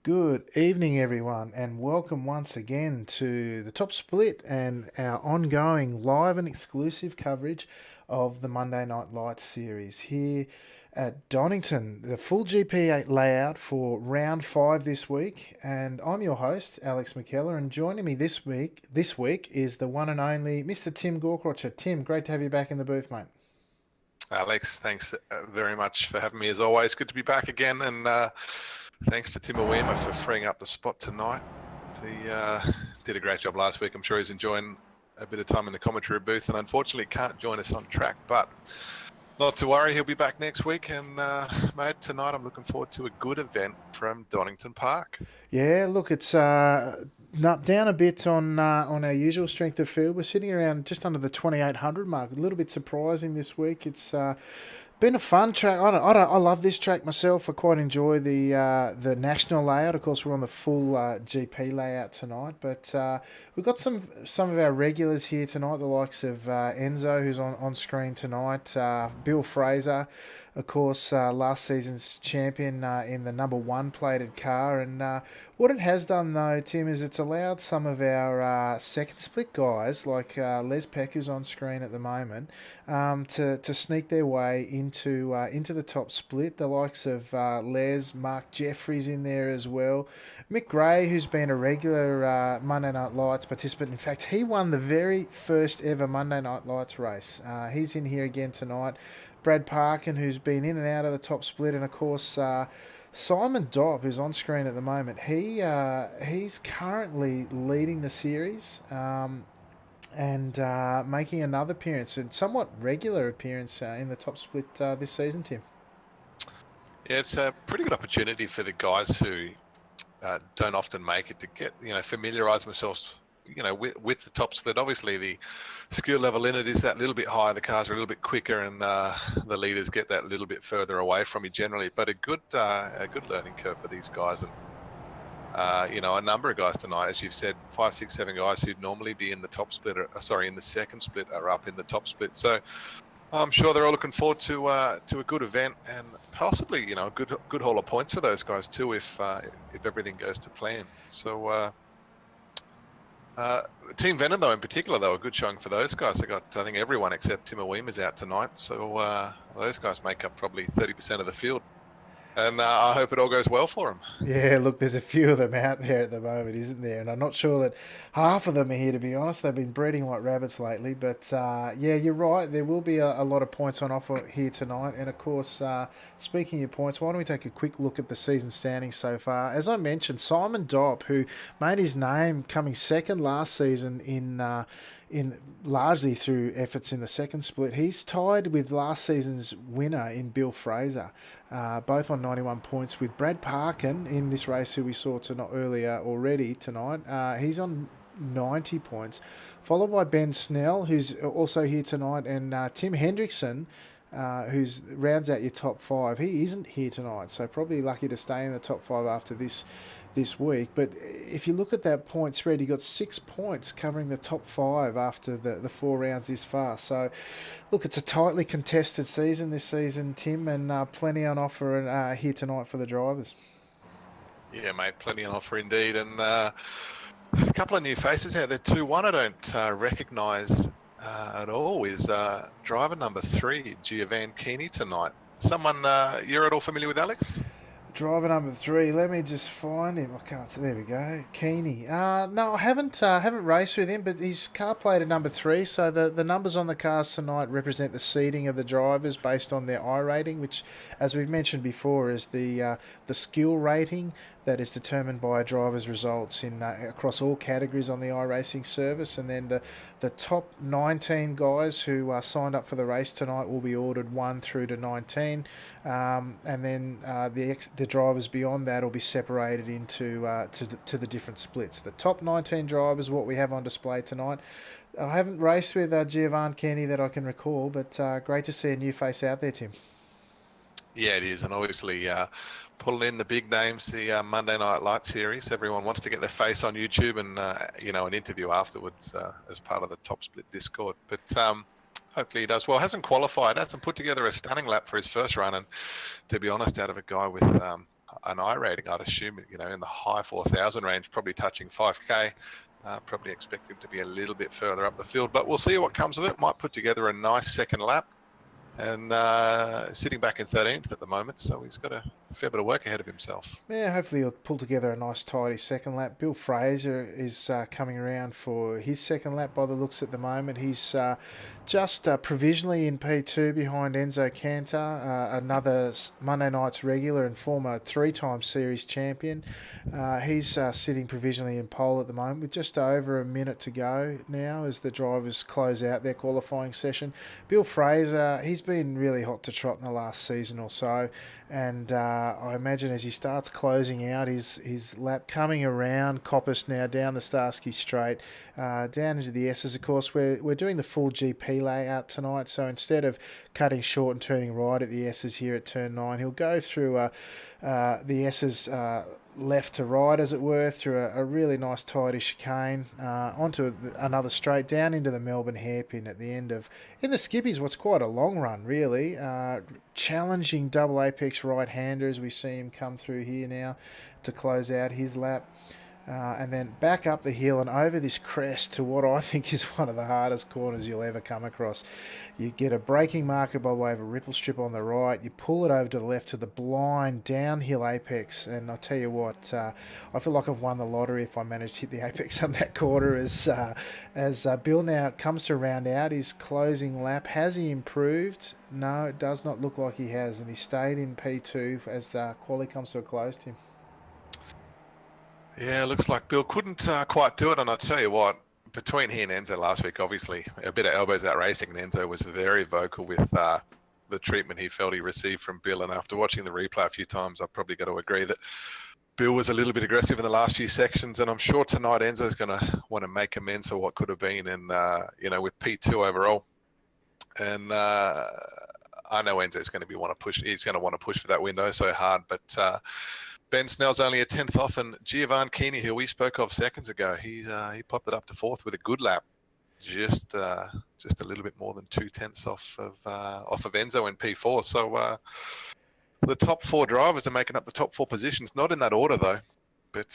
Good evening, everyone, and welcome once again to the Top Split and our ongoing live and exclusive coverage of the Monday Night Lights series here at Donington. The full GP8 layout for round 5 this week, and I'm your host, Alex McKellar, and joining me this week is the one and only Mr. Tim Gorkrocher. Tim, great to have you back in the booth, mate. Alex, thanks very much for having me as always. Good to be back again, and thanks to Tim Awema for freeing up the spot tonight. He did a great job last week. I'm sure he's enjoying a bit of time in the commentary booth, and unfortunately can't join us on track, but not to worry, he'll be back next week. And mate, tonight I'm looking forward to a good event from Donington Park. Yeah, look, it's down a bit on our usual strength of field. We're sitting around just under the 2,800 mark. A little bit surprising this week. It's been a fun track. I love this track myself. I quite enjoy the national layout. Of course, we're on the full GP layout tonight, but we've got some of our regulars here tonight. The likes of Enzo, who's on screen tonight. Bill Fraser, of course, last season's champion in the number 1 plated car. And what it has done, though, Tim, is it's allowed some of our second split guys, like Les Peck, who's on screen at the moment, to sneak their way into the top split. The likes of Les, Mark Jeffries in there as well. Mick Gray, who's been a regular Monday Night Lights participant. In fact, he won the very first ever Monday Night Lights race. He's in here again tonight. Brad Parkin, who's been in and out of the top split, and of course Simon Dobb, who's on screen at the moment. He's currently leading the series and making another appearance, and somewhat regular appearance in the top split this season, Tim. Yeah, it's a pretty good opportunity for the guys who don't often make it to get, familiarise themselves with the top split. Obviously, the skill level in it is that little bit higher. The cars are a little bit quicker, and the leaders get that little bit further away from you generally. But a good learning curve for these guys, and a number of guys tonight, as you've said, 5, 6, 7 guys who'd normally be in the top split, in the second split, are up in the top split. So I'm sure they're all looking forward to a good event, and possibly a good haul of points for those guys too, if everything goes to plan. So. Team Venom, though, in particular, though, a good showing for those guys. They got, I think, everyone except Tim Awema's out tonight. So those guys make up probably 30% of the field. And I hope it all goes well for them. Yeah, look, there's a few of them out there at the moment, isn't there? And I'm not sure that half of them are here, to be honest. They've been breeding like rabbits lately. But, yeah, you're right. There will be a lot of points on offer here tonight. And, of course, speaking of points, why don't we take a quick look at the season standings so far? As I mentioned, Simon Dobb, who made his name coming second last season in largely through efforts in the second split, he's tied with last season's winner in Bill Fraser, both on 91 points, with Brad Parkin in this race, who we saw earlier already tonight. He's on 90 points, followed by Ben Snell, who's also here tonight, and Tim Hendrickson, who's rounds out your top 5. He isn't here tonight, so probably lucky to stay in the top 5 after this week. But if you look at that point spread, you got 6 points covering the top 5 after the 4 rounds this far. So look, it's a tightly contested season this season, Tim, and plenty on offer here tonight for the drivers. Yeah, mate, plenty on offer indeed. And a couple of new faces out there too. One I don't recognise at all is driver number 3, Giovan Keeney, tonight. Someone you're at all familiar with, Alex? Driver number 3. Let me just find him. I can't see. There we go. Keeney. No, I haven't raced with him, but his car played at number 3. So the numbers on the cars tonight represent the seeding of the drivers based on their iRating, which, as we've mentioned before, is the skill rating that is determined by a driver's results in across all categories on the iRacing service. And then the top 19 guys who signed up for the race tonight will be ordered 1 through to 19, and then the drivers beyond that will be separated into to the different splits. The top 19 drivers, what we have on display tonight. I haven't raced with Giovan Keeney that I can recall, but great to see a new face out there, Tim. Yeah, it is, and obviously pulling in the big names, the Monday Night Light series. Everyone wants to get their face on YouTube and an interview afterwards as part of the Top Split Discord. But hopefully he does well. Hasn't qualified, hasn't put together a stunning lap for his first run, and to be honest, out of a guy with an I rating, I'd assume, in the high 4,000 range, probably touching 5K. Probably expect him to be a little bit further up the field, but we'll see what comes of it. Might put together a nice second lap, and sitting back in 13th at the moment, so he's got a fair bit of work ahead of himself. Yeah, hopefully he'll pull together a nice tidy second lap. Bill Fraser is coming around for his second lap by the looks at the moment. He's just provisionally in P2 behind Enzo Cantor, another Monday night's regular and former three-time series champion. He's sitting provisionally in pole at the moment with just over a minute to go now as the drivers close out their qualifying session. Bill Fraser, he's been really hot to trot in the last season or so, and I imagine as he starts closing out his lap, coming around Coppice now down the Starsky Straight, down into the S's. Of course, we're doing the full GP layout tonight, so instead of cutting short and turning right at the S's here at turn 9, he'll go through the S's left to right, as it were, through a really nice tidy chicane, onto another straight, down into the Melbourne hairpin at the end of, in the skippies, what's quite a long run, really. Challenging double apex right-hander as we see him come through here now to close out his lap. And then back up the hill and over this crest to what I think is one of the hardest corners you'll ever come across. You get a braking marker by way of a ripple strip on the right. You pull it over to the left to the blind downhill apex. And I'll tell you what, I feel like I've won the lottery if I manage to hit the apex on that corner as Bill now comes to round out his closing lap. Has he improved? No, it does not look like he has. And he stayed in P2 as the quali comes to a close to him. Yeah, looks like Bill couldn't quite do it, and I'll tell you what, between he and Enzo last week, obviously, a bit of elbows out racing, and Enzo was very vocal with the treatment he felt he received from Bill, and after watching the replay a few times, I've probably got to agree that Bill was a little bit aggressive in the last few sections, and I'm sure tonight Enzo's going to want to make amends for what could have been, and, with P2 overall. And I know Enzo's going to want to push. He's going to want to push for that window so hard, but Ben Snell's only a 10th off, and Giovanni Keeney, who we spoke of seconds ago, he popped it up to 4th with a good lap, just a little bit more than 2/10 off of Enzo in P4. So the top 4 drivers are making up the top 4 positions, not in that order though, but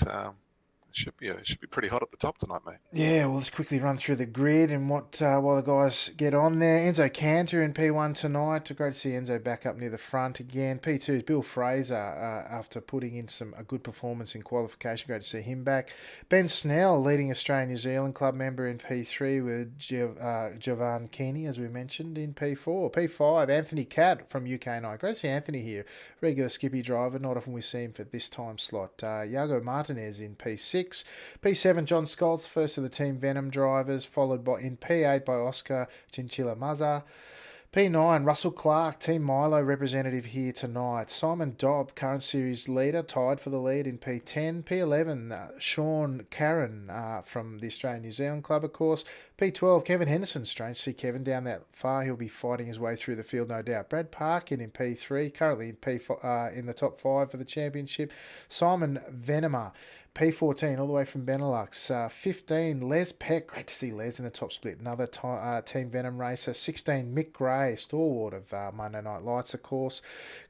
it should be pretty hot at the top tonight, mate. Yeah, well, let's quickly run through the grid and what while the guys get on there. Enzo Cantor in P1 tonight. Great to see Enzo back up near the front again. P2 is Bill Fraser after putting in a good performance in qualification. Great to see him back. Ben Snell leading Australian-New Zealand club member in P3 with Giovanni Keeney, as we mentioned, in P4. P5, Anthony Catt from UK9. Great to see Anthony here. Regular skippy driver. Not often we see him for this time slot. Iago Martinez in P6. P7, John Scholz, first of the Team Venom drivers, followed by in P8 by Oscar Chinchilla Maza. P9, Russell Clark, Team Milo representative here tonight. Simon Dobb, current series leader, tied for the lead in P10. P11, Sean Carron from the Australian New Zealand Club, of course. P12, Kevin Henderson. Strange to see Kevin down that far. He'll be fighting his way through the field, no doubt. Brad Parkin in P3, currently in the top 5 for the championship. Simon Venomer. P14, all the way from Benelux. 15, Les Peck. Great to see Les in the top split. Another Team Venom racer. 16, Mick Gray, stalwart of Monday Night Lights, of course.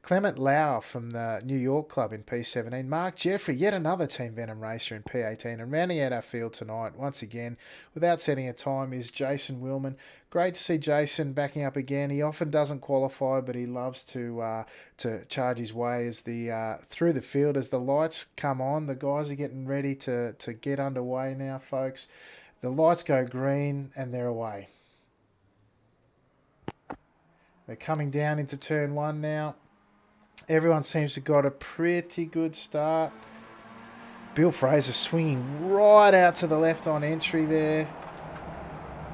Clement Lau from the New York Club in P17. Mark Jeffrey, yet another Team Venom racer in P18. And rounding out our field tonight, once again, without setting a time, is Jason Willman. Great to see Jason backing up again. He often doesn't qualify, but he loves to charge his way as through the field as the lights come on. The guys are getting ready to get underway now, folks. The lights go green and they're away. They're coming down into turn 1 now. Everyone seems to have got a pretty good start. Bill Fraser swinging right out to the left on entry there,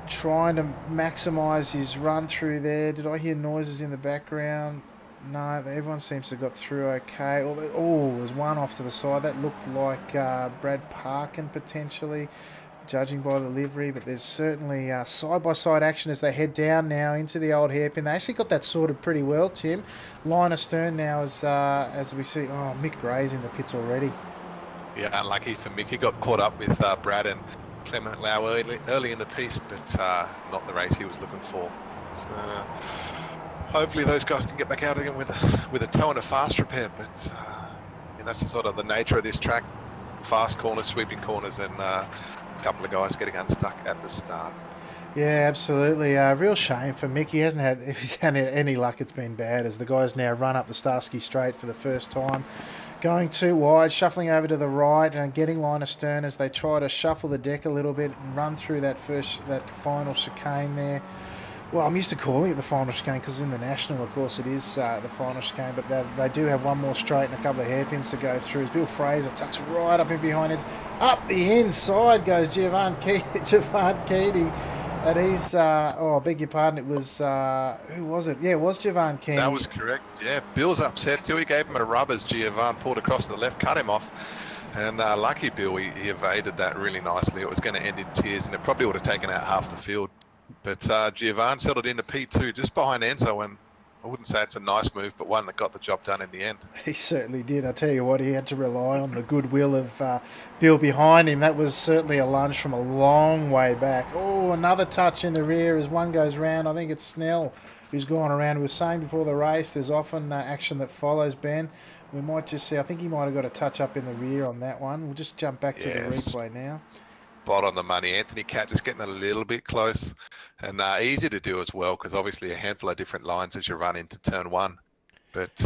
trying to maximise his run through there. Did I hear noises in the background? No, everyone seems to have got through okay. There's one off to the side. That looked like Brad Parkin potentially, judging by the livery, but there's certainly side-by-side action as they head down now into the old hairpin. They actually got that sorted pretty well, Tim. Line astern now as we see, Mick Gray's in the pits already. Yeah, unlucky for Mick. He got caught up with Brad and Clement Lau early in the piece, but not the race he was looking for. So, hopefully those guys can get back out again with a tow and a fast repair, but That's the sort of the nature of this track. Fast corners, sweeping corners, and a couple of guys getting unstuck at the start. Yeah, absolutely. Real shame for Mick. He hasn't had, if he's had any luck, it's been bad, as the guys now run up the Starsky Straight for the first time. Going too wide, shuffling over to the right and getting line astern as they try to shuffle the deck a little bit and run through that final chicane there. Well, I'm used to calling it the final chicane because in the National, of course, it is the final chicane, but they do have one more straight and a couple of hairpins to go through. As Bill Fraser tucks right up in behind it. Up the inside goes Javon Keaty. And he's, I beg your pardon, it was, who was it? Yeah, it was Javon Keaty. That was correct, yeah. Bill's upset too. He gave him a rub as Giovanni pulled across to the left, cut him off. And lucky Bill, he evaded that really nicely. It was going to end in tears, and it probably would have taken out half the field. But Giovanni settled into P2 just behind Enzo, and I wouldn't say it's a nice move, but one that got the job done in the end. He certainly did. I tell you what, he had to rely on the goodwill of Bill behind him. That was certainly a lunge from a long way back. Oh, another touch in the rear as one goes round. I think it's Snell who's gone around. We were saying before the race, there's often action that follows, Ben. We might just see, I think he might have got a touch up in the rear on that one. We'll just jump back to the replay now. Spot on the money. Anthony Cat just getting a little bit close, and easy to do as well, because obviously a handful of different lines as you run into turn one. But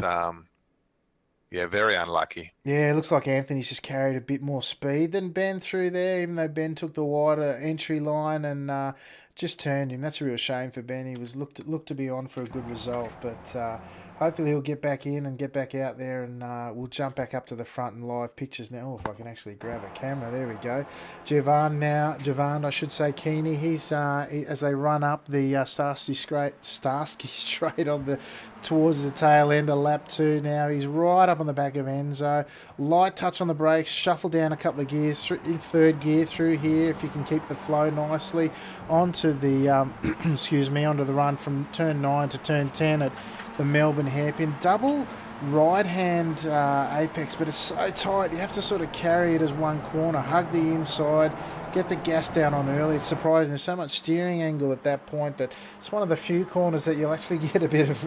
yeah, very unlucky. Yeah, it looks like Anthony's just carried a bit more speed than Ben through there, even though Ben took the wider entry line and just turned him. That's a real shame for Ben. He was looked to be on for a good result, but hopefully he'll get back in and get back out there, and we'll jump back up to the front and live pictures now. Oh, if I can actually grab a camera. There we go. Javon, I should say, Keeney. He's as they run up the Starsky Straight on towards the tail end of lap 2 now. He's right up on the back of Enzo. Light touch on the brakes, shuffle down a couple of gears in third gear through here if you can keep the flow nicely onto the onto the run from turn 9 to turn 10 at the Melbourne hairpin. Double right hand apex, but it's so tight you have to sort of carry it as one corner, hug the inside, get the gas down on early. It's surprising there's so much steering angle at that point that it's one of the few corners that you'll actually get a bit of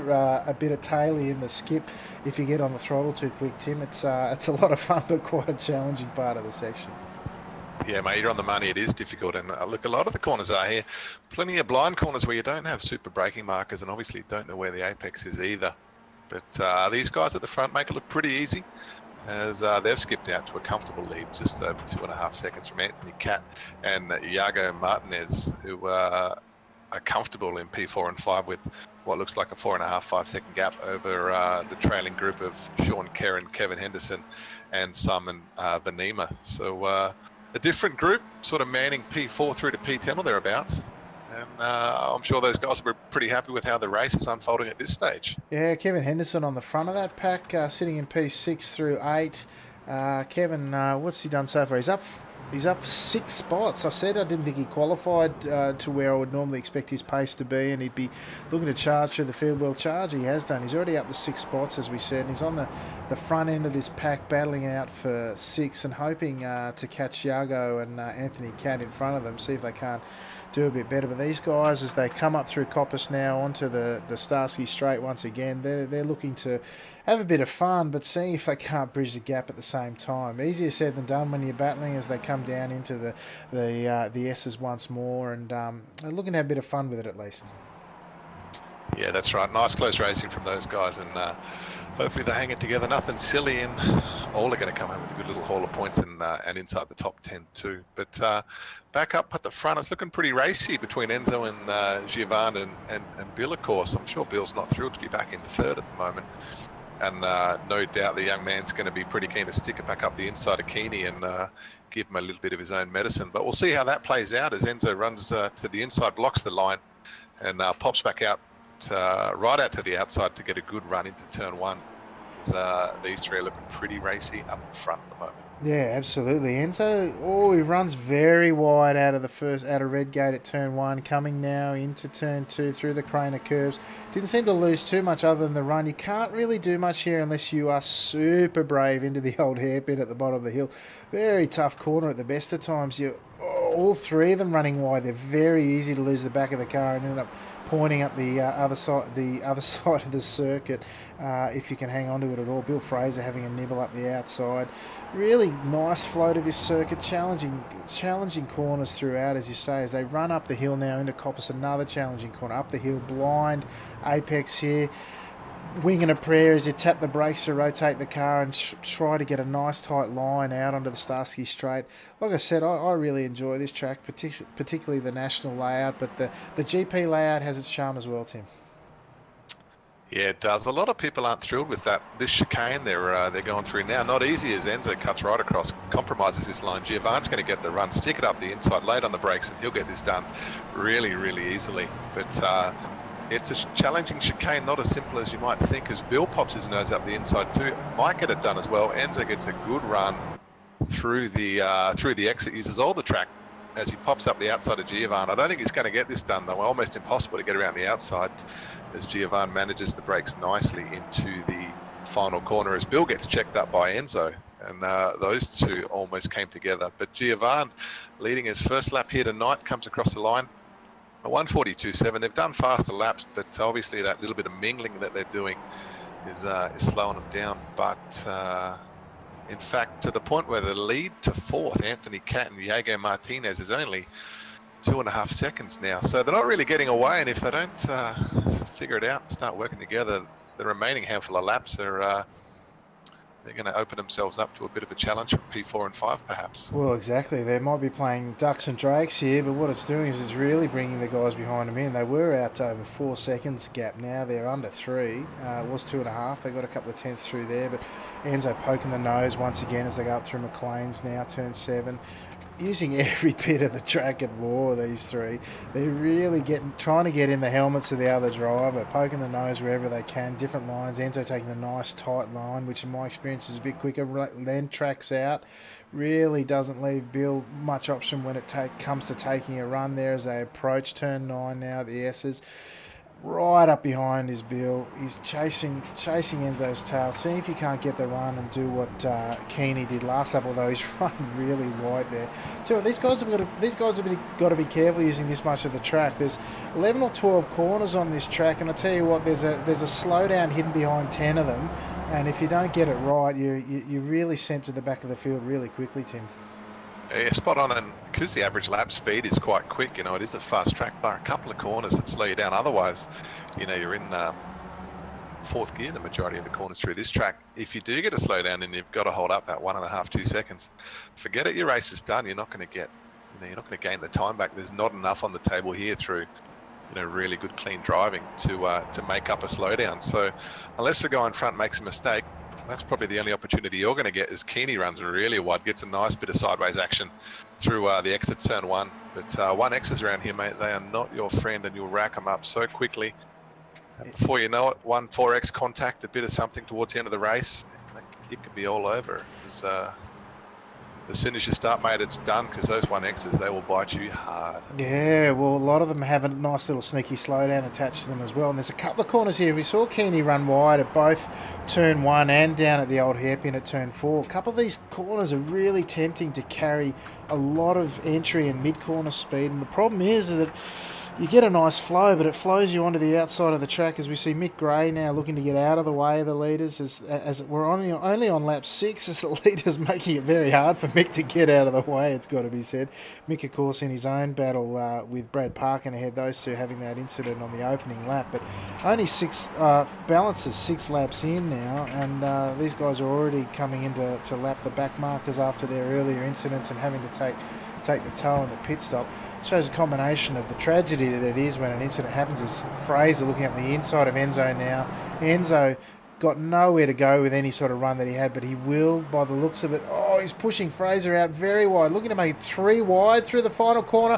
taily in the skip if you get on the throttle too quick, Tim. It's a lot of fun, but quite a challenging part of the section. Yeah, mate, you're on the money. It is difficult. And look, a lot of the corners are here. Plenty of blind corners where you don't have super braking markers and obviously don't know where the apex is either. But these guys at the front make it look pretty easy, as they've skipped out to a comfortable lead, just over 2.5 seconds from Anthony Cat and Iago Martinez, who are comfortable in P4 and 5 with what looks like a 4.5-5 second gap over the trailing group of Sean Kerr and Kevin Henderson and Simon Vanema. So a different group, sort of manning P4 through to P10 or thereabouts. And I'm sure those guys were pretty happy with how the race is unfolding at this stage. Yeah, Kevin Henderson on the front of that pack, sitting in P6 through 8. Kevin, what's he done so far? He's up 6 spots. I said I didn't think he qualified to where I would normally expect his pace to be, and he'd be looking to charge through the field. Well, charge he has done. He's already up to 6 spots, as we said, and he's on the front end of this pack, battling out for 6 and hoping to catch Iago and Anthony Cat in front of them, see if they can't do a bit better. But these guys, as they come up through Coppice now onto the Starsky Straight once again, they're looking to have a bit of fun, but seeing if they can't bridge the gap at the same time. Easier said than done when you're battling as they come down into the S's once more, and looking to have a bit of fun with it at least. Yeah, that's right. Nice close racing from those guys, and hopefully they hang it together. Nothing silly, and all are going to come home with a good little haul of points and inside the top 10 too. But back up at the front, it's looking pretty racy between Enzo and Giovanni and Bill, of course. I'm sure Bill's not thrilled to be back in third at the moment. And no doubt the young man's going to be pretty keen to stick it back up the inside of Keeney and give him a little bit of his own medicine. But we'll see how that plays out as Enzo runs to the inside, blocks the line, and pops back out right out to the outside to get a good run into turn 1. These three are looking pretty racy up the front at the moment. Yeah, absolutely. Enzo, he runs very wide out of Redgate at turn 1, coming now into turn 2 through the Craner curves. Didn't seem to lose too much other than the run. You can't really do much here unless you are super brave into the old hairpin at the bottom of the hill. Very tough corner at the best of times. all three of them running wide. They're very easy to lose the back of the car and end up pointing up the other side of the circuit if you can hang on to it at all. Bill Fraser having a nibble up the outside. Really nice flow to this circuit. Challenging corners throughout, as you say, as they run up the hill now into Coppice. Another challenging corner up the hill. Blind apex here. Wing and a prayer as you tap the brakes to rotate the car and try to get a nice tight line out onto the Starsky Straight. Like I said, I really enjoy this track, particularly the national layout, but the GP layout has its charm as well, Tim. Yeah, it does. A lot of people aren't thrilled with that. This chicane they're going through now, not easy as Enzo cuts right across, compromises this line. Giovanni's going to get the run, stick it up the inside, late on the brakes, and he'll get this done really, really easily. But it's a challenging chicane, not as simple as you might think, as Bill pops his nose up the inside too. Might get it done as well. Enzo gets a good run through the exit, uses all the track as he pops up the outside of Giovanni. I don't think he's going to get this done though. Almost impossible to get around the outside as Giovanni manages the brakes nicely into the final corner as Bill gets checked up by Enzo. And those two almost came together. But Giovanni, leading his first lap here tonight, comes across the line. 1:42.7. They've done faster laps, but obviously that little bit of mingling that they're doing is slowing them down. But in fact, to the point where the lead to fourth, Anthony Catt and Diego Martinez, is only 2.5 seconds now. So they're not really getting away, and if they don't figure it out and start working together, the remaining handful of laps, they're going to open themselves up to a bit of a challenge for P4 and 5, perhaps. Well, exactly. They might be playing ducks and drakes here, but what it's doing is it's really bringing the guys behind them in. They were out to over 4 seconds gap now. They're under 3. It was 2.5. They got a couple of tenths through there, but Enzo poking the nose once again as they go up through McLean's now, turn 7. Using every bit of the track at war, these three. They're really trying to get in the helmets of the other driver, poking the nose wherever they can, different lines. Enzo taking the nice tight line, which in my experience is a bit quicker, then tracks out. Really doesn't leave Bill much option when it comes to taking a run there as they approach turn 9 now at the S's. Right up behind is Bill. He's chasing Enzo's tail, seeing if he can't get the run and do what Keeney did last lap, although he's run really wide there. So these guys have got to be careful using this much of the track. There's 11 or 12 corners on this track, and I tell you what, there's a slowdown hidden behind 10 of them, and if you don't get it right, you're really sent to the back of the field really quickly, Tim. Yeah, spot on, and because the average lap speed is quite quick, it is a fast track, bar a couple of corners that slow you down. Otherwise, you're in fourth gear the majority of the corners through this track. If you do get a slowdown and you've got to hold up that 1.5, 2 seconds, forget it, your race is done. You're not going to get, you're not going to gain the time back. There's not enough on the table here through, really good clean driving to make up a slowdown. So unless the guy in front makes a mistake, that's probably the only opportunity you're going to get as Keeney runs really wide, gets a nice bit of sideways action through the exit turn 1. But 1Xs around here, mate, they are not your friend, and you'll rack them up so quickly. And before you know it, 4X contact, a bit of something towards the end of the race, it could be all over. As soon as you start, mate, it's done, because those 1Xs, they will bite you hard. Yeah, well, a lot of them have a nice little sneaky slowdown attached to them as well. And there's a couple of corners here. We saw Keeney run wide at both turn 1 and down at the old hairpin at turn 4. A couple of these corners are really tempting to carry a lot of entry and mid-corner speed. And the problem is that you get a nice flow, but it flows you onto the outside of the track, as we see Mick Gray now looking to get out of the way of the leaders as we're only on lap 6, as the leaders making it very hard for Mick to get out of the way, it's got to be said. Mick, of course, in his own battle with Brad Parkin ahead, those two having that incident on the opening lap, but only balances 6 laps in now, and these guys are already coming in to lap the back markers after their earlier incidents and having to take the tow in the pit stop. Shows a combination of the tragedy that it is when an incident happens. As Fraser looking up the inside of Enzo now. Enzo got nowhere to go with any sort of run that he had, but he will by the looks of it. Oh, he's pushing Fraser out very wide, looking to make it 3 wide through the final corner.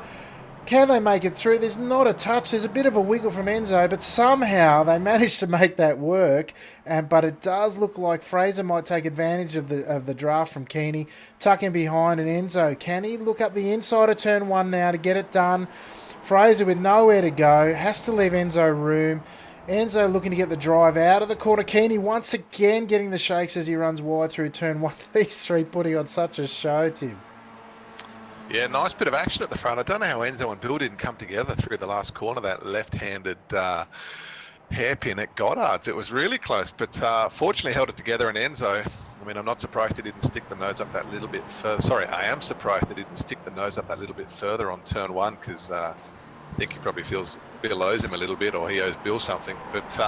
Can they make it through? There's not a touch. There's a bit of a wiggle from Enzo, but somehow they managed to make that work. But it does look like Fraser might take advantage of the draft from Keeney, tuck him behind, and Enzo, can he look up the inside of turn 1 now to get it done? Fraser with nowhere to go, has to leave Enzo room. Enzo looking to get the drive out of the corner. Keeney once again getting the shakes as he runs wide through turn 1. These three putting on such a show, Tim. Yeah, nice bit of action at the front. I don't know how Enzo and Bill didn't come together through the last corner, that left-handed hairpin at Goddard's. It was really close, but fortunately held it together. And Enzo, I mean, I'm not surprised he didn't stick the nose up that little bit further. Sorry, I am surprised he didn't stick the nose up that little bit further on turn one, because I think he probably feels Bill owes him a little bit, or he owes Bill something. But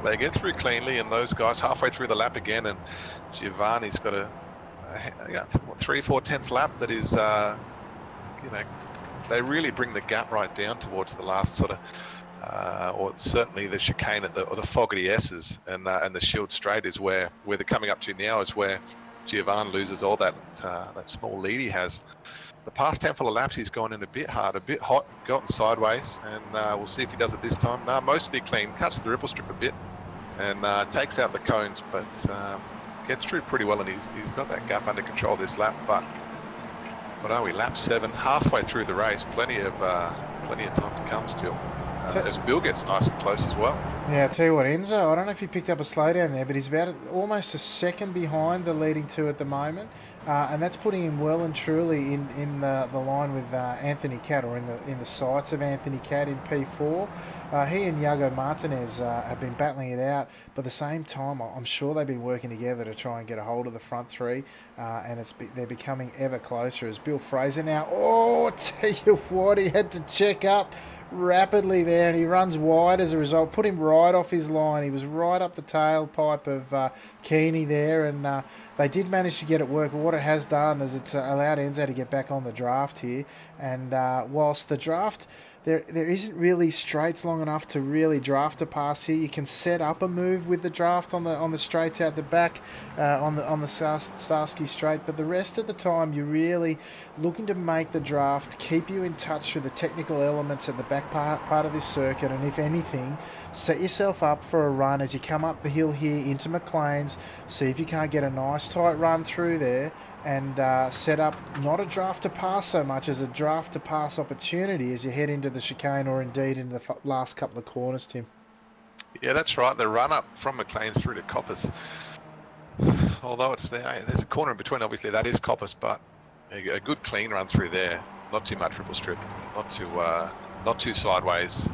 they get through cleanly, and those guys halfway through the lap again, and Giovanni's got a 3/4 lap that is, they really bring the gap right down towards the last sort of, or certainly the chicane at or the Fogarty S's, and the Shield Straight is where they're coming up to now, is where Giovanni loses all that small lead he has. The past handful of laps he's gone in a bit hard, a bit hot, gotten sideways, and we'll see if he does it this time. No, mostly clean, cuts the ripple strip a bit, and takes out the cones, but gets through pretty well, and he's got that gap under control this lap. But what are we, lap 7, halfway through the race, plenty of time to come still. As Bill gets nice and close as well. Yeah, I'll tell you what, Enzo, I don't know if he picked up a slowdown there, but he's about almost a second behind the leading two at the moment, and that's putting him well and truly in the line with Anthony Catt, or in the sights of Anthony Catt in P4. He and Iago Martinez have been battling it out, but at the same time, I'm sure they've been working together to try and get a hold of the front three, and they're becoming ever closer as Bill Fraser now. Oh, I tell you what, he had to check up rapidly there, and he runs wide as a result, put him right off his line. He was right up the tailpipe of Keeney there, and they did manage to get it work. But what it has done is it's allowed Enzo to get back on the draft here, and whilst the draft, there isn't really straights long enough to really draft a pass here. You can set up a move with the draft on the straights out the back, on the Starsky straight, but the rest of the time you're really looking to make the draft keep you in touch with the technical elements at the back part of this circuit, and if anything, set yourself up for a run as you come up the hill here into McLean's. See if you can't get a nice tight run through there, and set up not a draft to pass so much as a draft to pass opportunity as you head into the chicane, or indeed into the last couple of corners, Tim. Yeah, that's right. The run up from McLean through to Coppice, although it's there's a corner in between, obviously that is Coppice, but a good clean run through there. Not too much triple strip, not too sideways,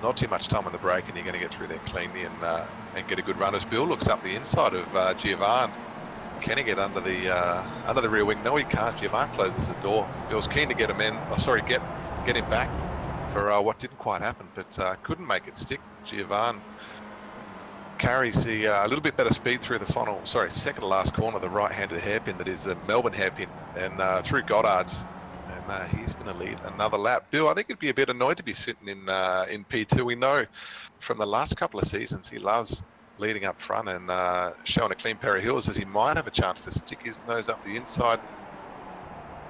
not too much time on the brake, and you're going to get through there cleanly and get a good run as Bill looks up the inside of Giovanni. Can he get under the rear wing? No, he can't. Giovanni closes the door. Bill's keen to get him in. Get him back for what didn't quite happen, but couldn't make it stick. Giovanni carries a little bit better speed through the second to last corner, the right-handed hairpin that is the Melbourne hairpin, and through Goddard's, and he's going to lead another lap. Bill, I think he'd be a bit annoyed to be sitting in P2. We know from the last couple of seasons he loves leading up front and showing a clean pair of heels, as he might have a chance to stick his nose up the inside.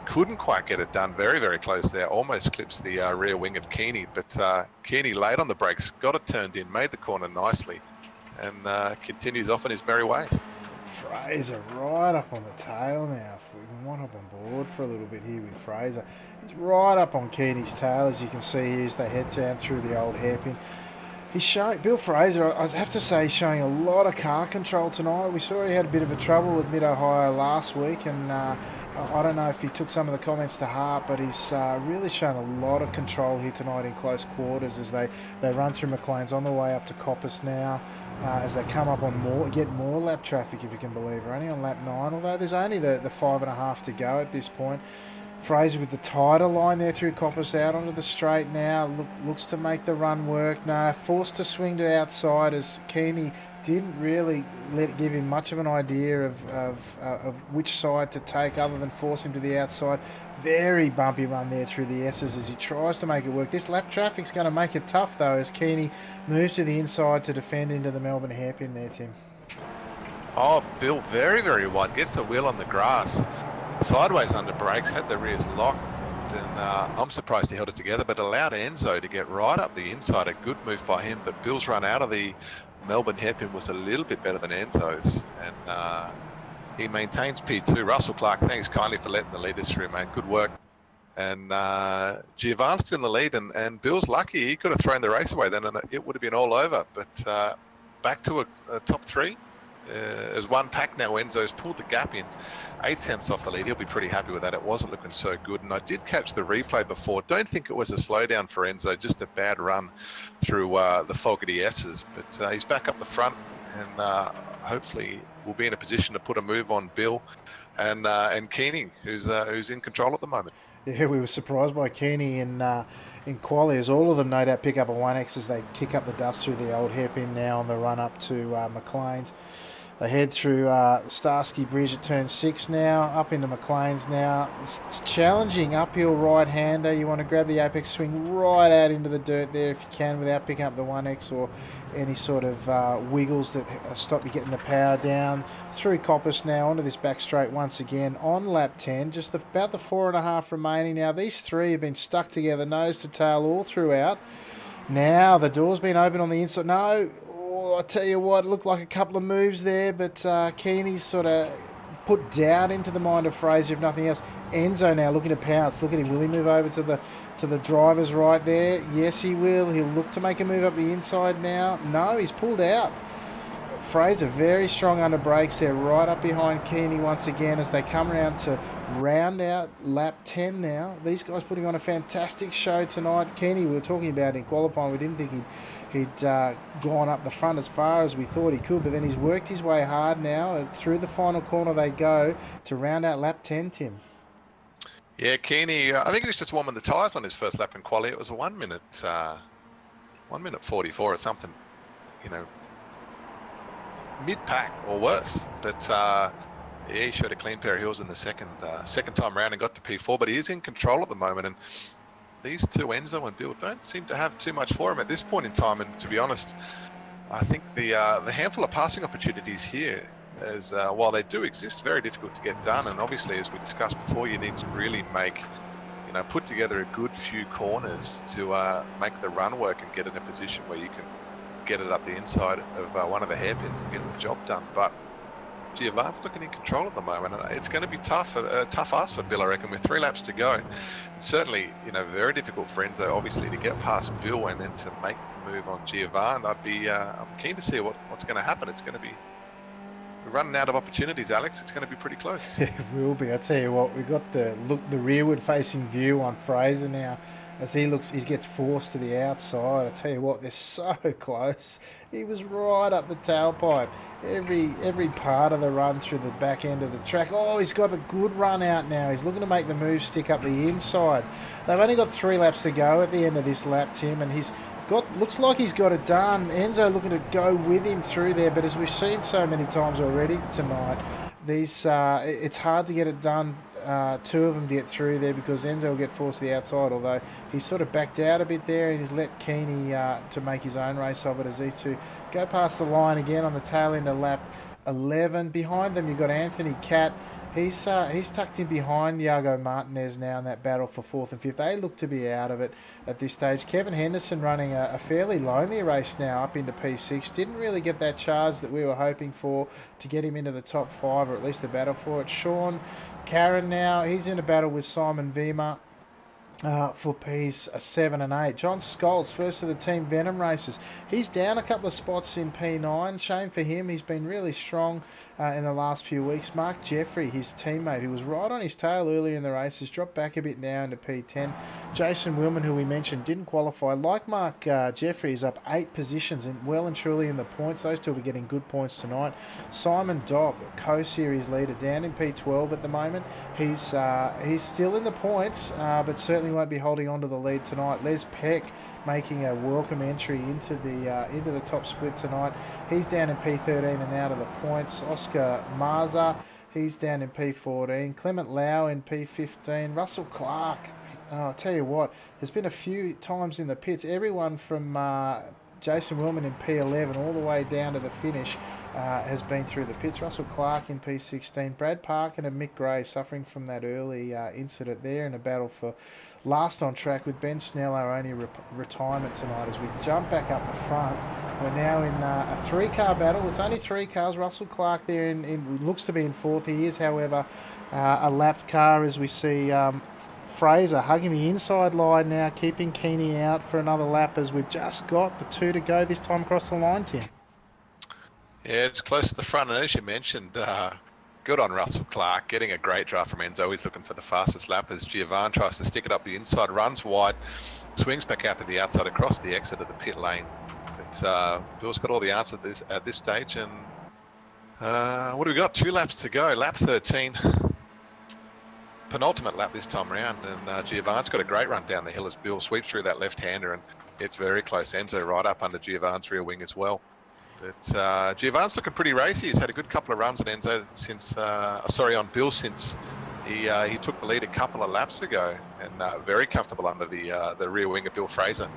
Couldn't quite get it done. Very, very close there. Almost clips the rear wing of Keeney, but Keeney laid on the brakes, got it turned in, made the corner nicely, and continues off on his merry way. Fraser right up on the tail now. If we can want up on board for a little bit here with Fraser. He's right up on Keeney's tail, as you can see here as they head down through the old hairpin. He's showing, Bill Fraser, I have to say, showing a lot of car control tonight. We saw he had a bit of a trouble with Mid-Ohio last week, and I don't know if he took some of the comments to heart, but he's really shown a lot of control here tonight in close quarters as they run through McLean's on the way up to Coppice now, as they come up on get more lap traffic, if you can believe. We're only on lap 9, although there's only the 5.5 to go at this point. Fraser with the tighter line there through Coppice, out onto the straight now. Looks to make the run work. No, forced to swing to the outside as Keeney didn't really give him much of an idea of which side to take other than force him to the outside. Very bumpy run there through the S's as he tries to make it work. This lap traffic's going to make it tough though as Keeney moves to the inside to defend into the Melbourne hairpin there, Tim. Oh, Bill, very, very wide. Gets the wheel on the grass. Sideways under brakes, had the rears locked, and I'm surprised he held it together, but allowed Enzo to get right up the inside. A good move by him, but Bill's run out of the Melbourne hairpin was a little bit better than Enzo's, and he maintains P2. Russell Clark, thanks kindly for letting the leaders through, mate. Good work. And Giovanni's in the lead, and Bill's lucky. He could have thrown the race away then, and it would have been all over. But back to a top 3. as one pack now. Enzo's pulled the gap in 8/10 off the lead. He'll be pretty happy with that. It wasn't looking so good. And I did catch the replay before. Don't think it was a slowdown for Enzo, just a bad run through the Fogarty S's. But he's back up the front, and hopefully we'll be in a position to put a move on Bill and Keeney, who's in control at the moment. Yeah, we were surprised by Keeney in quali, as all of them no doubt pick up a 1X as they kick up the dust through the old hairpin now on the run up to McLean's. They head through Starsky Bridge at turn 6 now, up into McLean's now. It's challenging uphill right-hander. You want to grab the apex swing right out into the dirt there if you can without picking up the 1X or any sort of wiggles that stop you getting the power down. Through Coppice now onto this back straight once again on lap 10. Just about the 4.5 remaining now. These three have been stuck together nose to tail all throughout. Now the door's been open on the inside. No, I tell you what, it looked like a couple of moves there, but Keeney's sort of put doubt into the mind of Fraser, if nothing else. Enzo now looking to pounce. Look at him. Will he move over to the driver's right there? Yes, he will. He'll look to make a move up the inside now. No, he's pulled out. Fraser very strong under brakes there, right up behind Keeney once again as they come around to round out lap 10 now. These guys putting on a fantastic show tonight. Keeney, we were talking about in qualifying, we didn't think he'd gone up the front as far as we thought he could, but then he's worked his way hard now. Through the final corner they go to round out lap 10, Tim. Yeah, Keeney, I think he was just warming the tyres on his first lap in quali. It was a 1 minute 44 or something, mid-pack or worse. But yeah, he showed a clean pair of heels in the second time round and got to P4, but he is in control at the moment. And these two, Enzo and Bill, don't seem to have too much for him at this point in time. And to be honest, I think the handful of passing opportunities here, as while they do exist, very difficult to get done. And obviously, as we discussed before, you need to really put together a good few corners to make the run work and get in a position where you can get it up the inside of one of the hairpins and get the job done. But Giovanni's looking in control at the moment, and it's going to be tough ask for Bill, I reckon, with 3 laps to go. It's certainly, very difficult for Enzo, obviously, to get past Bill and then to make the move on Giovanni. I'm keen to see what's going to happen. It's going to be, we're running out of opportunities, Alex. It's going to be pretty close. It will be. I tell you what, we've got the rearward-facing view on Fraser now. As he gets forced to the outside. I tell you what, they're so close. He was right up the tailpipe. Every part of the run through the back end of the track. Oh, he's got a good run out now. He's looking to make the move stick up the inside. They've only got 3 laps to go at the end of this lap, Tim, and looks like he's got it done. Enzo looking to go with him through there, but as we've seen so many times already tonight, it's hard to get it done. 2 of them to get through there because Enzo will get forced to the outside, although he's sort of backed out a bit there and he's let Keeney to make his own race of it as these two go past the line again on the tail end of lap 11. Behind them you've got Anthony Catt. He's tucked in behind Iago Martinez now in that battle for 4th and 5th. They look to be out of it at this stage. Kevin Henderson running a fairly lonely race now up into P6. Didn't really get that charge that we were hoping for to get him into the top 5 or at least the battle for it. Sean Karen now, he's in a battle with Simon Vima for P's 7 and 8. John Scholz, first of the Team Venom races. He's down a couple of spots in P9. Shame for him. He's been really strong in the last few weeks. Mark Jeffrey, his teammate, who was right on his tail earlier in the race, has dropped back a bit now into P10. Jason Willman, who we mentioned, didn't qualify. Like Mark Jeffrey, is up 8 positions and well and truly in the points. Those two will be getting good points tonight. Simon Dobb, co-series leader, down in P12 at the moment. He's still in the points, but certainly won't be holding on to the lead tonight. Les Peck making a welcome entry into the top split tonight. He's down in P13 and out of the points. Oscar Marza, he's down in P14. Clement Lau in P15. Russell Clark, I'll tell you what, there's been a few times in the pits. Everyone from Jason Willman in P11 all the way down to the finish has been through the pits. Russell Clark in P16. Brad Parkin and Mick Gray suffering from that early incident there in a battle for last on track with Ben Snell, our only retirement tonight. As we jump back up the front, we're now in a 3-car battle. It's only 3 cars. Russell Clark there looks to be in 4th. He is, however, a lapped car as we see Fraser hugging the inside line now, keeping Keeney out for another lap as we've just got the 2 to go this time across the line, Tim. Yeah, it's close to the front, and as you mentioned, good on Russell Clark, getting a great drive from Enzo. He's looking for the fastest lap as Giovanni tries to stick it up the inside, runs wide, swings back out to the outside across the exit of the pit lane. But Bill's got all the answers at this stage, and what do we got? 2 laps to go. Lap 13, penultimate lap this time around, and Giovanni's got a great run down the hill as Bill sweeps through that left-hander, and it's very close. Enzo right up under Giovanni's rear wing as well. But Giovanni's looking pretty racy. He's had a good couple of runs on Enzo since, on Bill since he took the lead a couple of laps ago, and very comfortable under the rear wing of Bill Fraser.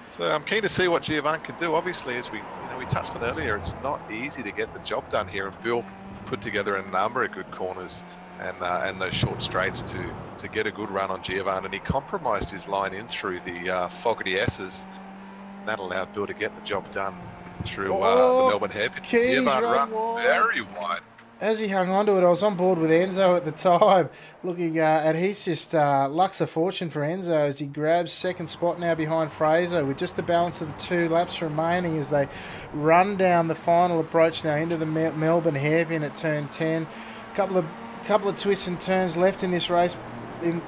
So I'm keen to see what Giovanni can do. Obviously, as we touched on earlier, it's not easy to get the job done here, and Bill put together a number of good corners and those short straights to get a good run on Giovanni, and he compromised his line in through the Fogarty S's. That allowed Bill to get the job done through the Melbourne hairpin. Giovanni runs very wide. As he hung on to it, I was on board with Enzo at the time, looking and he's just lucks of fortune for Enzo as he grabs second spot now behind Fraser with just the balance of the 2 laps remaining as they run down the final approach now into the Melbourne hairpin at turn 10. Couple of twists and turns left in this race.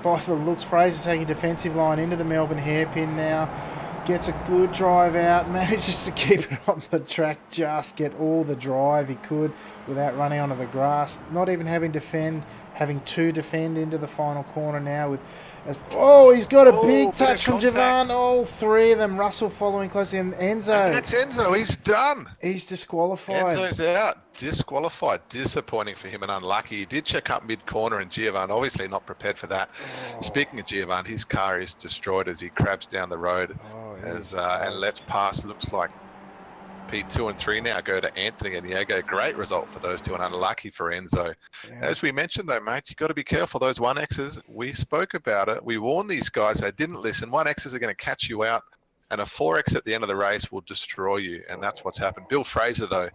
By the looks, Fraser taking defensive line into the Melbourne hairpin now. Gets a good drive out, manages to keep it on the track, just get all the drive he could without running onto the grass, not even having to defend into the final corner now with he's got a big touch from Giovanni. All 3 of them, Russell following closely, and Enzo. And that's Enzo, he's done. He's disqualified. Enzo's out, disqualified, disappointing for him and unlucky. He did check up mid-corner, and Giovanni obviously not prepared for that. Speaking of Giovanni, his car is destroyed as he crabs down the road and left pass. Looks like P2 and 3 now go to Anthony and Diego. Great result for those two, and unlucky for Enzo. Yeah. As we mentioned though, mate, you've got to be careful. Those 1Xs, we spoke about it. We warned these guys, they didn't listen. 1Xs are going to catch you out, and a 4X at the end of the race will destroy you, and that's what's happened. Bill Fraser, though,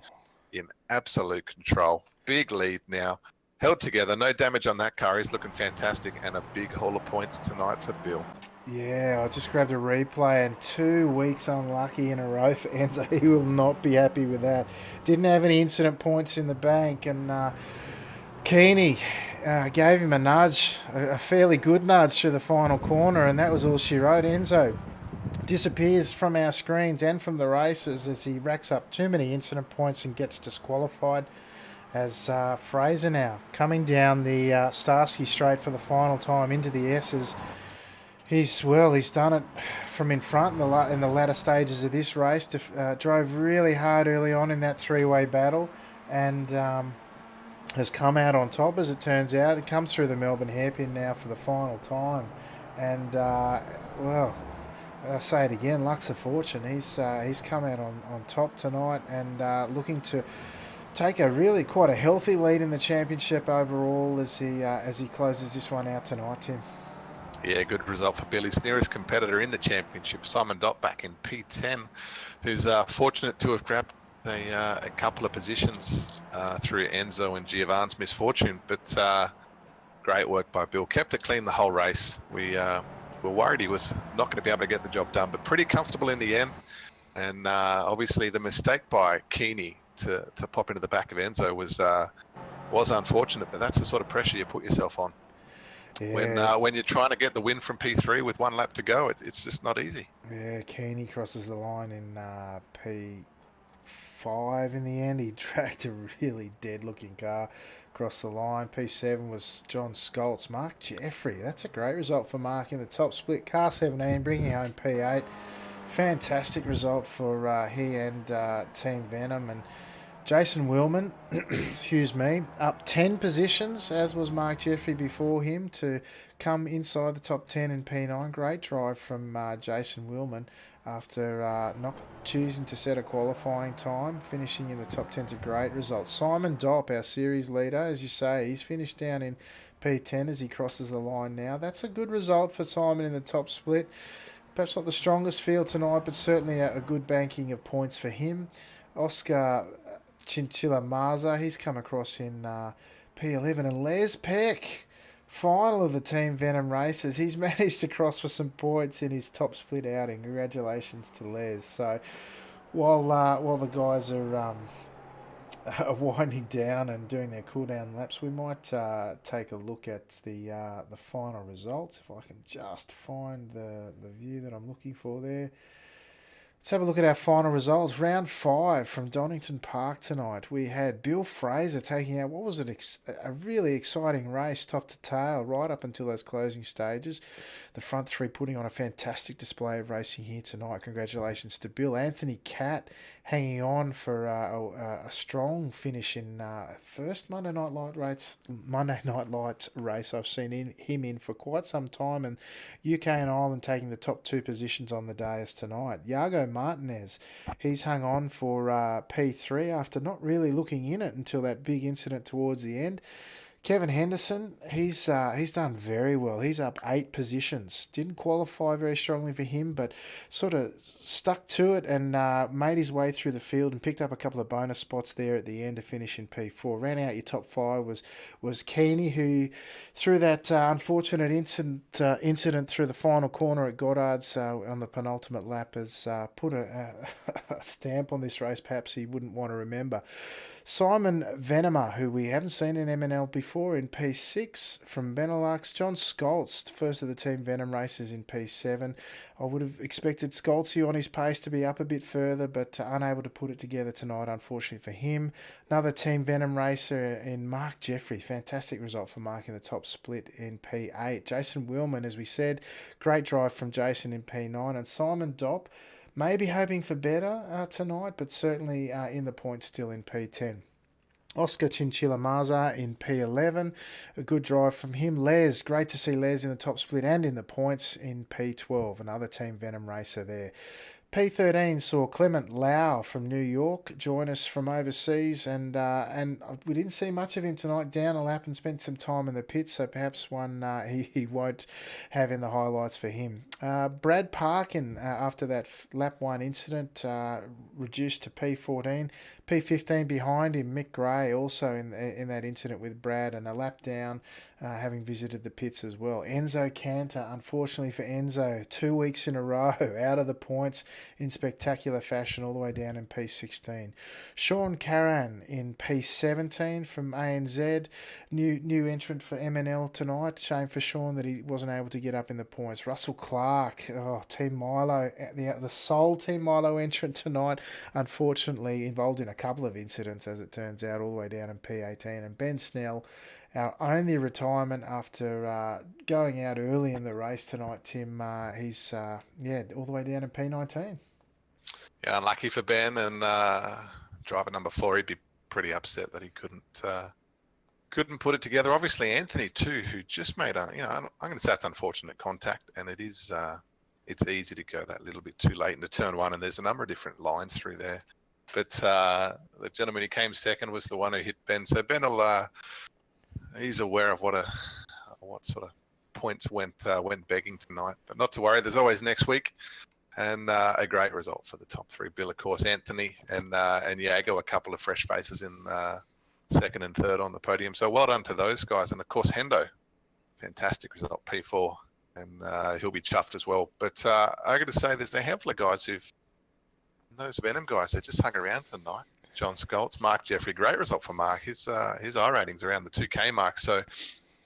in absolute control. Big lead now. Held together. No damage on that car. He's looking fantastic, and a big haul of points tonight for Bill. Yeah, I just grabbed a replay, and 2 weeks unlucky in a row for Enzo. He will not be happy with that. Didn't have any incident points in the bank, and Keeney gave him a nudge, a fairly good nudge through the final corner, and that was all she wrote. Enzo disappears from our screens and from the races as he racks up too many incident points and gets disqualified. As Fraser now coming down the Starsky Straight for the final time into the S's. He's done it from in front in the latter stages of this race. Drove really hard early on in that 3-way battle, and has come out on top, as it turns out. It comes through the Melbourne hairpin now for the final time, and I'll say it again, lucks of fortune. He's come out on top tonight, and looking to take quite a healthy lead in the championship overall as he closes this one out tonight, Tim. Yeah, good result for Billy's nearest competitor in the championship, Simon Dott, back in P10, who's fortunate to have grabbed a couple of positions through Enzo and Giovanni's misfortune. But great work by Bill. Kept it clean the whole race. We were worried he was not going to be able to get the job done, but pretty comfortable in the end. And obviously the mistake by Keeney to pop into the back of Enzo was unfortunate, but that's the sort of pressure you put yourself on. Yeah. When you're trying to get the win from P3 with 1 lap to go, it's just not easy. Yeah, Keeney crosses the line in P5 in the end. He dragged a really dead-looking car across the line. P7 was John Scholtz. Mark Jeffrey, that's a great result for Mark in the top split. Car 17 bringing home P8. Fantastic result for he and Team Venom. And Jason Willman, up 10 positions, as was Mark Jeffrey before him, to come inside the top 10 in P9. Great drive from Jason Willman after not choosing to set a qualifying time. Finishing in the top 10 is a great result. Simon Dopp, our series leader, as you say, he's finished down in P10 as he crosses the line now. That's a good result for Simon in the top split. Perhaps not the strongest field tonight, but certainly a good banking of points for him. Oscar Chinchilla Maza, he's come across in P11, and Les Peck, final of the Team Venom races, he's managed to cross for some points in his top split outing. Congratulations to Les. So while the guys are winding down and doing their cool down laps, we might take a look at the final results. If I can just find the view that I'm looking for there. Let's have a look at our final results. Round 5 from Donington Park tonight. We had Bill Fraser taking out, what was it, a really exciting race top to tail right up until those closing stages. The front three putting on a fantastic display of racing here tonight. Congratulations to Bill. Anthony Catt hanging on for a strong finish in first Monday Night Lights race I've seen him in for quite some time, and UK and Ireland taking the top 2 positions on the day as tonight. Iago Martinez, he's hung on for P3 after not really looking in it until that big incident towards the end. Kevin Henderson, he's done very well. He's up 8 positions. Didn't qualify very strongly for him, but sort of stuck to it and made his way through the field and picked up a couple of bonus spots there at the end to finish in P4. Ran out your top 5 was Keeney, who through that unfortunate incident through the final corner at Goddard's on the penultimate lap has put a stamp on this race perhaps he wouldn't want to remember. Simon Venomer, who we haven't seen in MNL before, in P6 from Benelux. John Scholz, first of the Team Venom races, in P7. I would have expected Scholzy on his pace to be up a bit further, but unable to put it together tonight, unfortunately for him. Another Team Venom racer in Mark Jeffrey. Fantastic result for Mark in the top split in P8. Jason Willman, as we said, great drive from Jason in P9. And Simon Dopp, maybe hoping for better tonight, but certainly in the points still in P10. Oscar Chinchilla Maza in P11. A good drive from him. Les, great to see Les in the top split and in the points in P12. Another Team Venom racer there. P13 saw Clement Lau from New York join us from overseas, and we didn't see much of him tonight. Down a lap and spent some time in the pits, so perhaps one he won't have in the highlights for him. Brad Parkin, after that lap 1 incident, reduced to P14. P15 behind him, Mick Gray, also in that incident with Brad, and a lap down, having visited the pits as well. Enzo Cantor, unfortunately for Enzo, 2 weeks in a row out of the points in spectacular fashion, all the way down in P16. Sean Caran in P17 from ANZ, new entrant for MNL tonight. Shame for Sean that he wasn't able to get up in the points. Russell Clark, Team Milo, the sole Team Milo entrant tonight, unfortunately involved in a couple of incidents, as it turns out, all the way down in P18. And Ben Snell, our only retirement after going out early in the race tonight, Tim, he's all the way down in P19. Yeah, unlucky for Ben, and driver number 4, he'd be pretty upset that he couldn't put it together. Obviously, Anthony too, who just made I'm going to say it's unfortunate contact, and it is it's easy to go that little bit too late into turn 1, and there's a number of different lines through there. But the gentleman who came second was the one who hit Ben. So Ben will he's aware of what sort of points went begging tonight. But not to worry, there's always next week. And a great result for the top 3. Bill, of course, Anthony and Iago, a couple of fresh faces in second and third on the podium. So well done to those guys. And of course, Hendo, fantastic result, P4. And he'll be chuffed as well. But I got to say, there's a handful of guys those Venom guys that just hung around tonight. John Scholz, Mark Jeffrey, great result for Mark. His I ratings around the 2K mark. So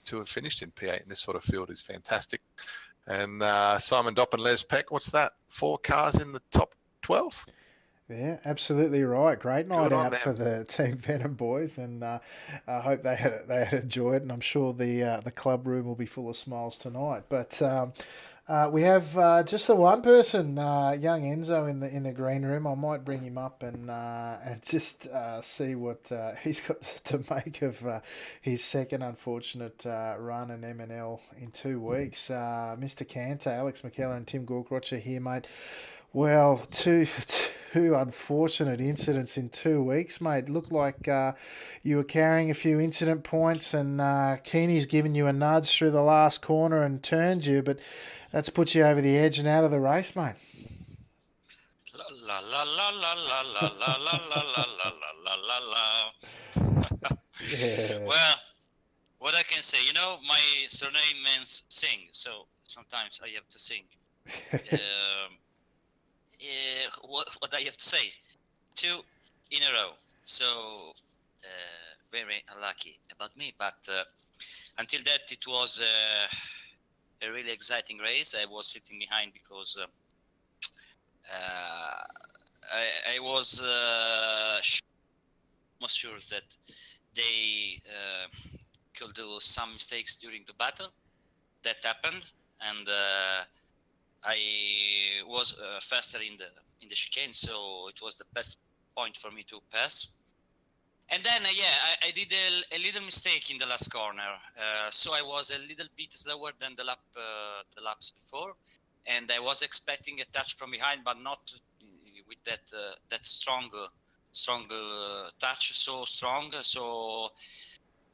to have finished in P8 in this sort of field is fantastic. And Simon Dopp and Les Peck, what's that? 4 cars in the top 12? Yeah, absolutely right. Great night out for the Team Venom boys, and I hope they had enjoyed it. And I'm sure the club room will be full of smiles tonight. But we have just the one person, young Enzo, in the green room. I might bring him up and just see what he's got to make of his second unfortunate run in MNL in 2 weeks. Mr. Cantor, Alex McKellar and Tim Gorkroch are here, mate. Well, two unfortunate incidents in 2 weeks, mate. Looked like you were carrying a few incident points, and Keeney's given you a nudge through the last corner and turned you, but that's put you over the edge and out of the race, mate. La la la la la la la la la la la la la. Yeah. Well, what I can say, my surname means sing, so sometimes I have to sing. What I have to say, 2 in a row. So very unlucky about me, but until that it was a really exciting race. I was sitting behind because I was almost sure that they could do some mistakes during the battle. That happened, and I was faster in the chicane, so it was the best point for me to pass. And then, I did a little mistake in the last corner, so I was a little bit slower than the laps before, and I was expecting a touch from behind, but not with that strong touch, so strong. So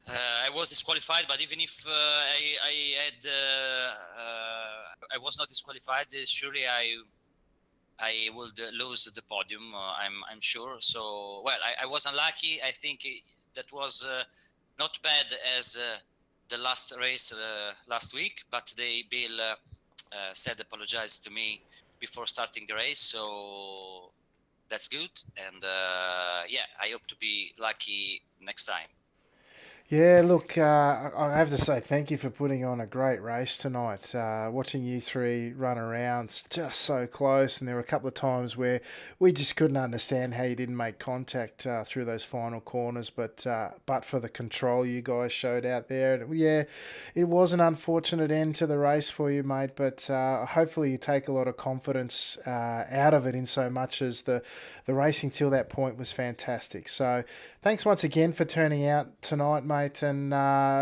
I was disqualified, but even if I was not disqualified, surely I would lose the podium. I'm sure. So I was unlucky. I think that was not bad as the last race last week, but Bill said apologized to me before starting the race, so that's good. And I hope to be lucky next time. Yeah, look, I have to say thank you for putting on a great race tonight. Watching you three run around, it's just so close, and there were a couple of times where we just couldn't understand how you didn't make contact through those final corners, but for the control you guys showed out there. And, yeah, it was an unfortunate end to the race for you, mate, but hopefully you take a lot of confidence out of it in so much as the racing till that point was fantastic. So thanks once again for turning out tonight, mate. And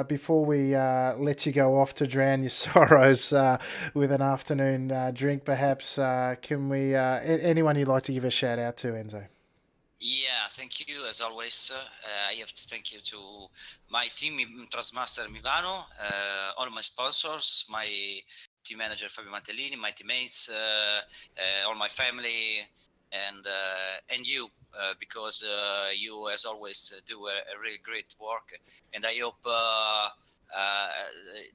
before we let you go off to drown your sorrows with an afternoon drink, perhaps, can we anyone you'd like to give a shout out to, Enzo? Yeah, thank you as always. I have to thank you to my team, Transmaster Milano, all my sponsors, my team manager Fabio Mantellini, my teammates, all my family, and you, because you as always do a really great work, and I hope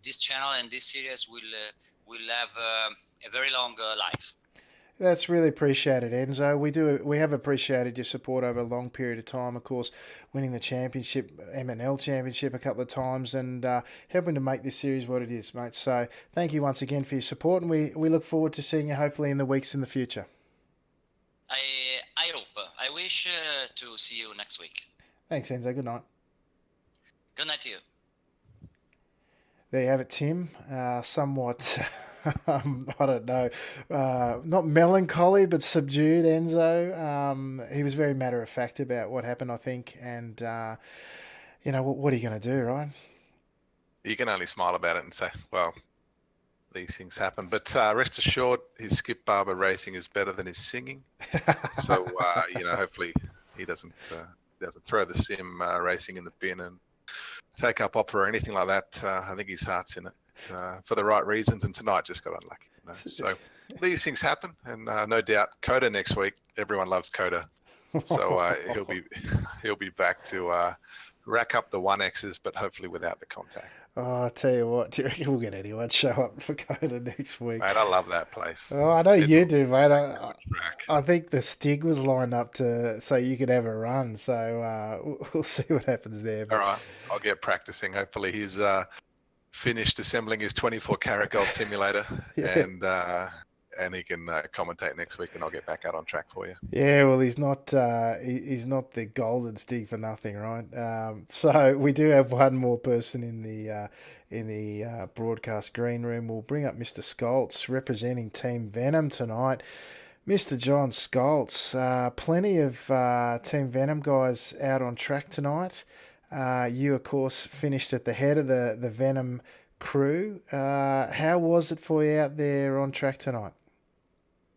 this channel and this series will have a very long life. That's really appreciated, Enzo. We have appreciated your support over a long period of time. Of course, winning the championship, MNL championship, a couple of times, and helping to make this series what it is, mate. So thank you once again for your support, and we look forward to seeing you hopefully in the weeks in the future. I hope. I wish to see you next week. Thanks, Enzo. Good night. Good night to you. There you have it, Tim. Somewhat, I don't know, not melancholy, but subdued Enzo. He was very matter of fact about what happened, I think. And, what are you going to do, right? You can only smile about it and say, well, these things happen. But rest assured, his skip Barber racing is better than his singing. So, hopefully he doesn't throw the sim racing in the bin and take up opera or anything like that. I think his heart's in it for the right reasons, and tonight just got unlucky. So these things happen, and no doubt Coda next week. Everyone loves Coda, so he'll be back to rack up the 1Xs, but hopefully without the contact. Oh, I'll tell you what, do you reckon we'll get anyone show up for Coda next week? Mate, I love that place. Oh, I know you do, mate. I think the Stig was lined up so you could have a run. So we'll see what happens there. All right, I'll get practicing. Hopefully he's finished assembling his 24-karat gold simulator, yeah. And he can commentate next week, and I'll get back out on track for you. Yeah, well, he's not the golden Stig for nothing, right? So we do have one more person in the broadcast green room. We'll bring up Mr. Skoltz representing Team Venom tonight. Mr. John Skoltz, plenty of Team Venom guys out on track tonight. You, of course, finished at the head of the Venom crew. How was it for you out there on track tonight?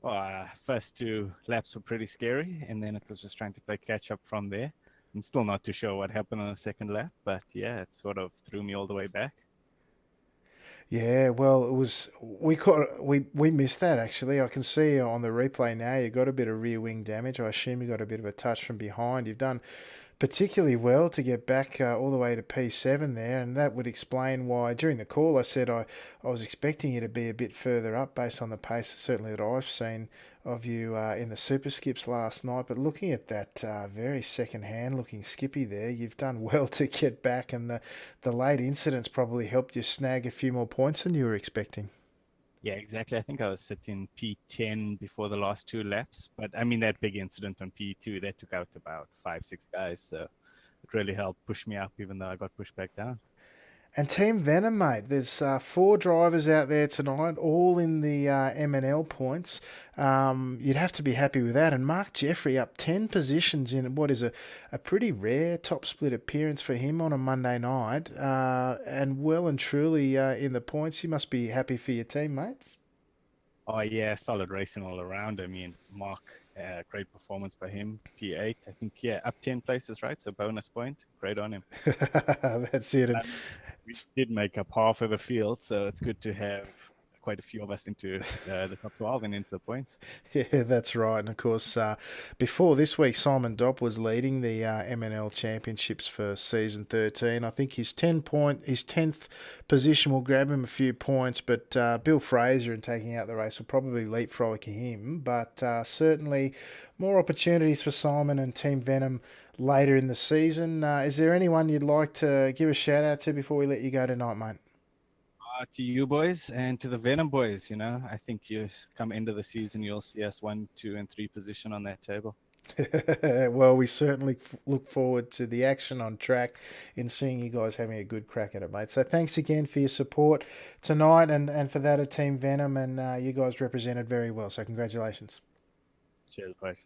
Well, first two laps were pretty scary, and then it was just trying to play catch up from there. I'm still not too sure what happened on the second lap, but yeah, it sort of threw me all the way back. Yeah, well, it was we missed that actually. I can see on the replay now you got a bit of rear wing damage. I assume you got a bit of a touch from behind. You've done particularly well to get back all the way to P7 there, and that would explain why during the call I said I was expecting you to be a bit further up based on the pace certainly that I've seen of you in the super skips last night. But looking at that very second-hand looking skippy there, you've done well to get back, and the late incidents probably helped you snag a few more points than you were expecting. Yeah, exactly. I think I was sitting P10 before the last 2 laps, but I mean that big incident on P2 that took out about 5-6 guys, so it really helped push me up, even though I got pushed back down. And Team Venom, mate, there's 4 drivers out there tonight, all in the M&L points. You'd have to be happy with that. And Mark Jeffrey up 10 positions in what is a pretty rare top split appearance for him on a Monday night, and well and truly in the points. You must be happy for your team, mates. Oh yeah, solid racing all around. I mean, Mark, great performance by him. P8, I think, yeah, up 10 places, right? So bonus point. Great on him. That's it. And We did make up half of the field, so it's good to have quite a few of us into the top 12 and into the points. yeah, that's right. And of course, before this week, Simon Dopp was leading the MNL Championships for season 13. I think his 10th position will grab him a few points, but Bill Fraser in taking out the race will probably leapfrog him. But certainly more opportunities for Simon and Team Venom later in the season. Is there anyone you'd like to give a shout out to before we let you go tonight, mate? To you boys and to the Venom boys, I think you come end of the season, you'll see us 1, 2, and 3 position on that table. Well, we certainly look forward to the action on track in seeing you guys having a good crack at it, mate. So thanks again for your support tonight and for that of Team Venom, and you guys represented very well, so congratulations. Cheers, boys.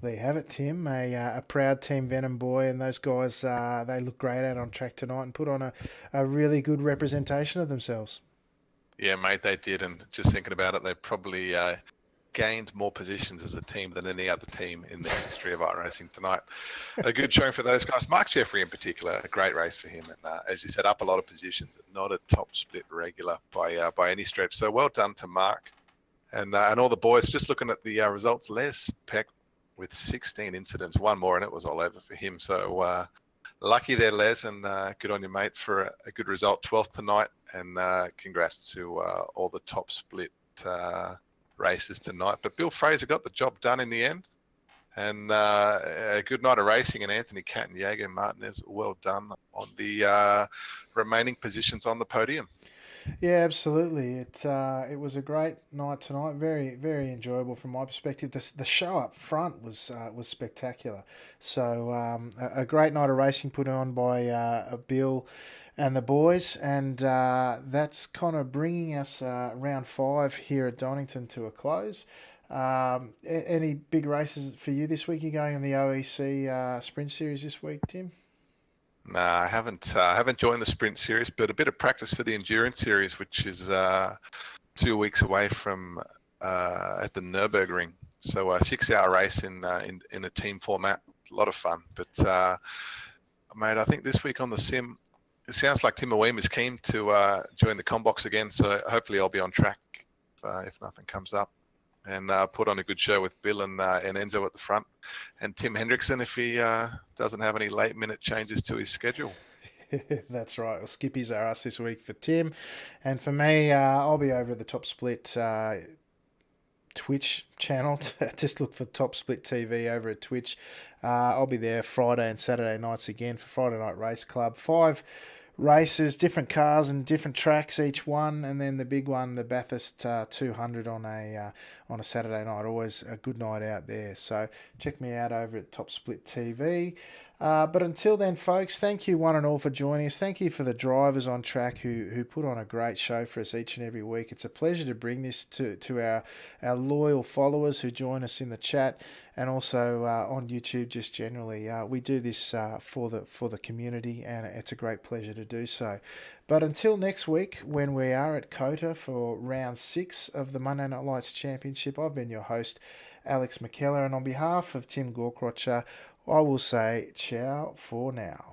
There you have it, Tim, a proud Team Venom boy, and those guys, they look great out on track tonight and put on a really good representation of themselves. Yeah, mate, they did. And just thinking about it, they probably gained more positions as a team than any other team in the history of iRacing tonight. A good showing for those guys. Mark Jeffrey in particular, a great race for him. And as you said, up a lot of positions, not a top split regular by any stretch. So well done to Mark and all the boys. Just looking at the results, Les Peck with 16 incidents, one more, and it was all over for him. So lucky there, Les, and good on you, mate, for a good result. 12th tonight, and congrats to all the top split races tonight. But Bill Fraser got the job done in the end, and a good night of racing. And Anthony Cat and Jaeger Martinez, well done on the remaining positions on the podium. Yeah, absolutely. It was a great night tonight. Very, very enjoyable from my perspective. The show up front was spectacular. So a great night of racing put on by Bill and the boys, and that's kind of bringing us round 5 here at Donington to a close. Any big races for you this week? You're going on the OEC Sprint Series this week, Tim? No, I haven't joined the sprint series, but a bit of practice for the endurance series, which is 2 weeks away from at the Nürburgring. So a 6-hour race in a team format, a lot of fun. But mate, I think this week on the sim, it sounds like Tim Awim is keen to join the Combox again. So hopefully I'll be on track if nothing comes up, and put on a good show with Bill and Enzo at the front, and Tim Hendrickson if he doesn't have any late-minute changes to his schedule. That's right. Well, skippies are us this week for Tim, and for me, I'll be over at the Top Split Twitch channel. Just look for Top Split TV over at Twitch. I'll be there Friday and Saturday nights again for Friday Night Race Club. 5 races, different cars and different tracks each one, and then the big one, the Bathurst 200 on a Saturday night. Always a good night out there. So check me out over at Top Split TV. But until then, folks, thank you one and all for joining us. Thank you for the drivers on track who put on a great show for us each and every week. It's a pleasure to bring this to our loyal followers who join us in the chat and also on YouTube just generally. We do this for the community, and it's a great pleasure to do so. But until next week, when we are at COTA for round 6 of the Monday Night Lights Championship, I've been your host, Alex McKellar, and on behalf of Tim Gorkrocher, I will say ciao for now.